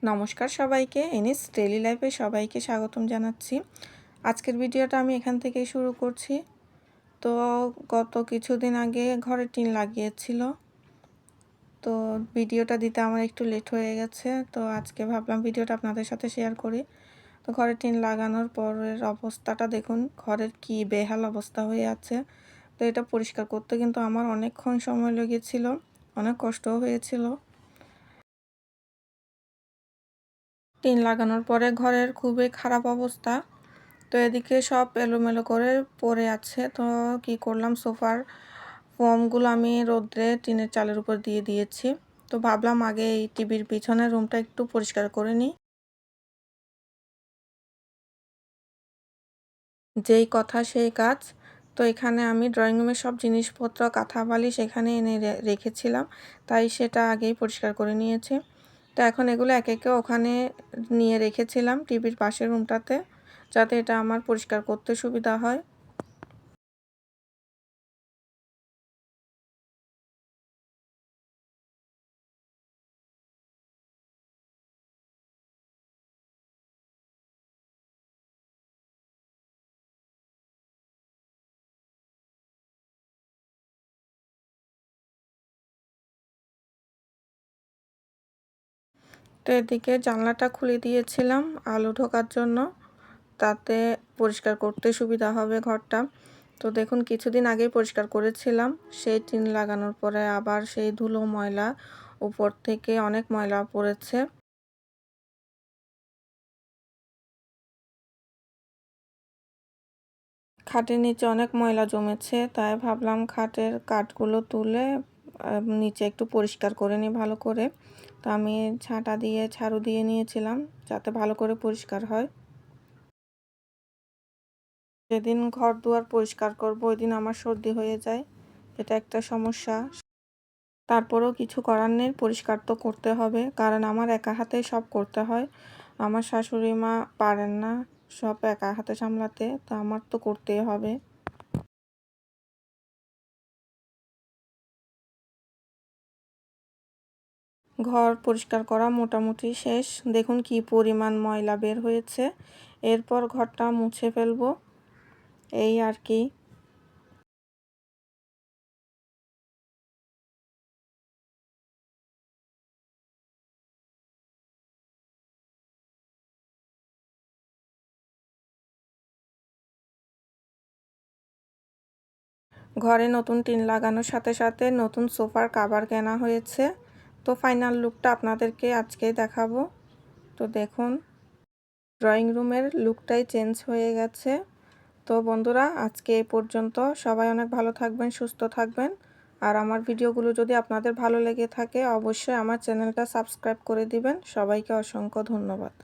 নমস্কার সবাইকে, এনিস ডেইলি লাইফে সবাইকে স্বাগতম জানাচ্ছি। আজকের ভিডিওটা আমি এখান থেকেই শুরু করছি। তো গত কিছুদিন আগে ঘরে টিন লাগিয়েছিল, তো ভিডিওটা দিতে আমার একটু লেট হয়ে গেছে। তো আজকে ভাবলাম ভিডিওটা আপনাদের সাথে শেয়ার করি। তো ঘরে টিন লাগানোর পরের অবস্থাটা দেখুন, ঘরের কি বেহাল অবস্থা হয়ে আছে। তো এটা পরিষ্কার করতে কিন্তু আমার অনেকক্ষণ সময় লেগেছিল, অনেক কষ্টও হয়েছিল। টিন লাগানোর পরে ঘরের খুবই খারাপ অবস্থা। তো এদিকে সব এলোমেলো করে পড়ে আছে। তো কি করলাম, সোফার ফোমগুলো আমি রোদ্রে টিনের চালের উপর দিয়ে দিয়েছি। তো ভাবলাম আগে এই টিভির পিছনের রুমটা একটু পরিষ্কার করে নিই। যেই কথা সেই কাজ। তো এখানে আমি ড্রয়িং রুমের সব জিনিসপত্র, কাঁথা বালিশ এখানে এনে রেখেছিলাম, তাই সেটা আগেই পরিষ্কার করে নিয়েছি। তো এখন এগুলো একে একে ওখানে নিয়ে রেখেছিলাম টিভির পাশের রুমটাতে, যাতে এটা আমার পরিষ্কার করতে সুবিধা হয়। তো এদিকে জানলাটা খুলে দিয়েছিলাম আলো ঢোকার জন্য, তাতে পরিষ্কার করতে সুবিধা হবে ঘরটা। তো দেখুন, কিছুদিন আগেই পরিষ্কার করেছিলাম, সেই টিন লাগানোর পরে আবার সেই ধুলো ময়লা, উপর থেকে অনেক ময়লা পড়েছে। খাটের নিচে অনেক ময়লা জমেছে, তাই ভাবলাম খাটের কাঠগুলো তুলে নিচে একটু পরিষ্কার করে নিই ভালো করে। তো আমি ঝাঁটা দিয়ে ঝাড়ু দিয়ে নিয়েছিলাম, যাতে ভালো করে পরিষ্কার হয়। যেদিন ঘর দুয়ার পরিষ্কার করব ওই দিন আমার সর্দি হয়ে যায়, এটা একটা সমস্যা। তারপরেও কিছু করার নেই, পরিষ্কার তো করতে হবে, কারণ আমার একা হাতেই সব করতে হয়। আমার শাশুড়ি মা পারেন না সব একা হাতে সামলাতে, তো আমার তো করতেই হবে। ঘর পরিষ্কার করা মোটামুটি শেষ। দেখুন কি পরিমাণ ময়লা বের হয়েছে। এরপর ঘরটা মুছে ফেলবো, এই আর কি। ঘরে নতুন টিন লাগানোর সাথে সাথে নতুন সোফার কভার কেনা হয়েছে। তো ফাইনাল লুকটা আপনাদেরকে আজকেই দেখাবো। তো দেখুন, ড্রয়িং রুমের লুকটাই চেঞ্জ হয়ে গেছে। তো বন্ধুরা, আজকে এই পর্যন্ত। সবাই অনেক ভালো থাকবেন, সুস্থ থাকবেন। আর আমার ভিডিওগুলো যদি আপনাদের ভালো লেগে থাকে, অবশ্যই আমার চ্যানেলটা সাবস্ক্রাইব করে দিবেন। সবাইকে অসংখ্য ধন্যবাদ।